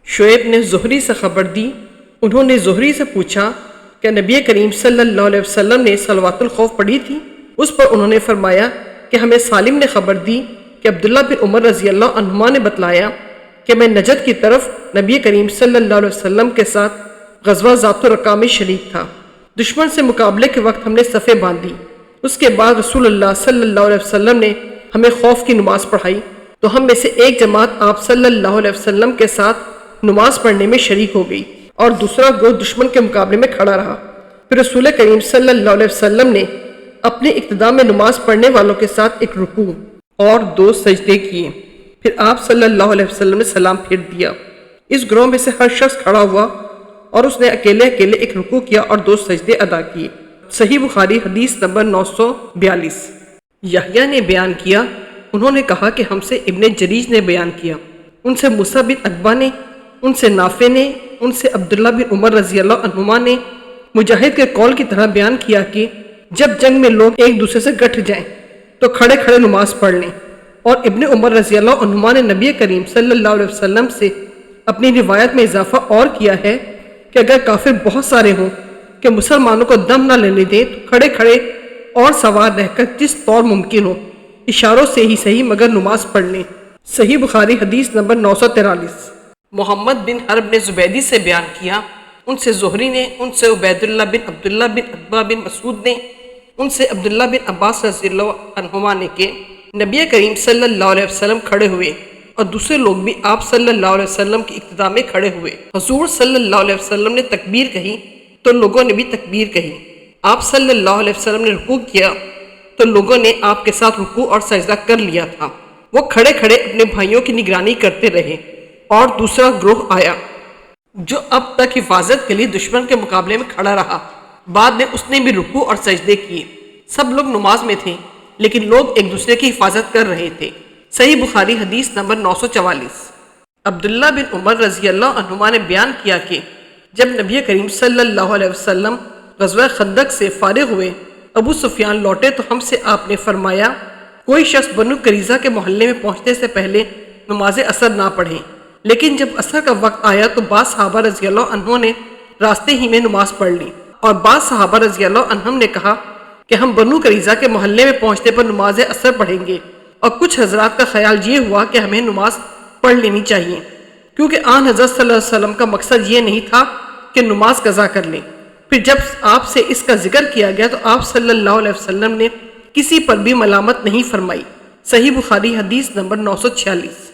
شعیب نے زہری سے خبر دی۔ انہوں نے زہری سے پوچھا کہ نبی کریم صلی اللہ علیہ وسلم نے صلوات الخوف پڑھی تھی؟ اس پر انہوں نے فرمایا کہ ہمیں سالم نے خبر دی کہ عبداللہ بن عمر رضی اللہ عنہما نے بتلایا کہ میں نجد کی طرف نبی کریم صلی اللہ علیہ وسلم کے ساتھ غزوہ ذات الرقاع میں شریک تھا۔ دشمن سے مقابلے کے وقت ہم نے صفیں باندھی۔ اس کے بعد رسول اللہ صلی اللہ علیہ وسلم نے ہمیں خوف کی نماز پڑھائی تو ہم میں سے ایک جماعت آپ صلی اللہ علیہ وسلم کے ساتھ نماز پڑھنے میں شریک ہو گئی اور دوسرا گروہ دشمن کے مقابلے میں کھڑا رہا۔ پھر رسول کریم صلی اللہ علیہ وسلم نے اپنی ابتدا میں نماز پڑھنے والوں کے ساتھ ایک رکوع اور 2 سجدے کیے۔ پھر آپ صلی اللہ علیہ وسلم نے سلام پھیر دیا۔ اس گروہ میں سے ہر شخص کھڑا ہوا اور اس نے اکیلے ایک رکوع کیا اور 2 سجدے ادا کیے۔ صحیح بخاری حدیث نمبر 942۔ یحییٰ نے بیان کیا، انہوں نے کہا کہ ہم سے ابن جریج نے بیان کیا، ان سے موسیٰ بن عقبہ نے، ان سے نافع نے، ان سے عبداللہ بن عمر رضی اللہ عنہما نے مجاہد کے قول کی طرح بیان کیا کہ جب جنگ میں لوگ ایک دوسرے سے گٹھ جائیں تو کھڑے کھڑے نماز پڑھ لیں۔ اور ابن عمر رضی اللہ عنہما نے نبی کریم صلی اللہ علیہ وسلم سے اپنی روایت میں اضافہ اور کیا ہے کہ اگر کافر بہت سارے ہوں کہ مسلمانوں کو دم نہ لینے دیں تو کھڑے کھڑے اور سوار رہ کر جس طور ممکن ہو اشاروں سے ہی صحیح مگر نماز پڑھ لیں۔ صحیح بخاری حدیث نمبر 943۔ محمد بن حرب نے زبیدی سے بیان کیا، ان سے زہری نے، ان سے عبید اللہ بن عبداللہ بن عتبہ بن مسعود نے، ان سے عبداللہ بن عباس رضی اللہ عنہما نے کہ نبی کریم صلی اللہ علیہ وسلم کھڑے ہوئے اور دوسرے لوگ بھی آپ صلی اللہ علیہ وسلم کی اقتداء میں کھڑے ہوئے۔ حضور صلی اللہ علیہ وسلم نے تکبیر کہی تو لوگوں نے بھی تکبیر کہی۔ آپ صلی اللہ علیہ وسلم نے رکوع کیا تو لوگوں نے آپ کے ساتھ رکوع اور سجدہ کر لیا تھا۔ وہ کھڑے کھڑے اپنے بھائیوں کی نگرانی کرتے رہے اور دوسرا گروہ آیا جو اب تک حفاظت کے لیے دشمن کے مقابلے میں کھڑا رہا۔ بعد میں اس نے بھی رکوع اور سجدے کیے۔ سب لوگ نماز میں تھے لیکن لوگ ایک دوسرے کی حفاظت کر رہے تھے۔ صحیح بخاری حدیث نمبر 944۔ عبداللہ بن عمر رضی اللہ عنہما نے بیان کیا کہ جب نبی کریم صلی اللہ علیہ وسلم غزوہ خندق سے فارغ ہوئے، ابو سفیان لوٹے تو ہم سے آپ نے فرمایا کوئی شخص بنو قریظہ کے محلے میں پہنچنے سے پہلے نماز عصر نہ پڑھے۔ لیکن جب عصر کا وقت آیا تو بعض صحابہ رضی اللہ عنہم نے راستے ہی میں نماز پڑھ لی اور بعض صحابہ رضی اللہ عنہم نے کہا کہ ہم بنو قریظہ کے محلے میں پہنچنے پر نماز عصر پڑھیں گے، اور کچھ حضرات کا خیال یہ ہوا کہ ہمیں نماز پڑھ لینی چاہیے کیونکہ آن حضرت صلی اللہ علیہ وسلم کا مقصد یہ نہیں تھا کہ نماز قضا کر لیں۔ پھر جب آپ سے اس کا ذکر کیا گیا تو آپ صلی اللہ علیہ وسلم نے کسی پر بھی ملامت نہیں فرمائی۔ صحیح بخاری حدیث نمبر 946۔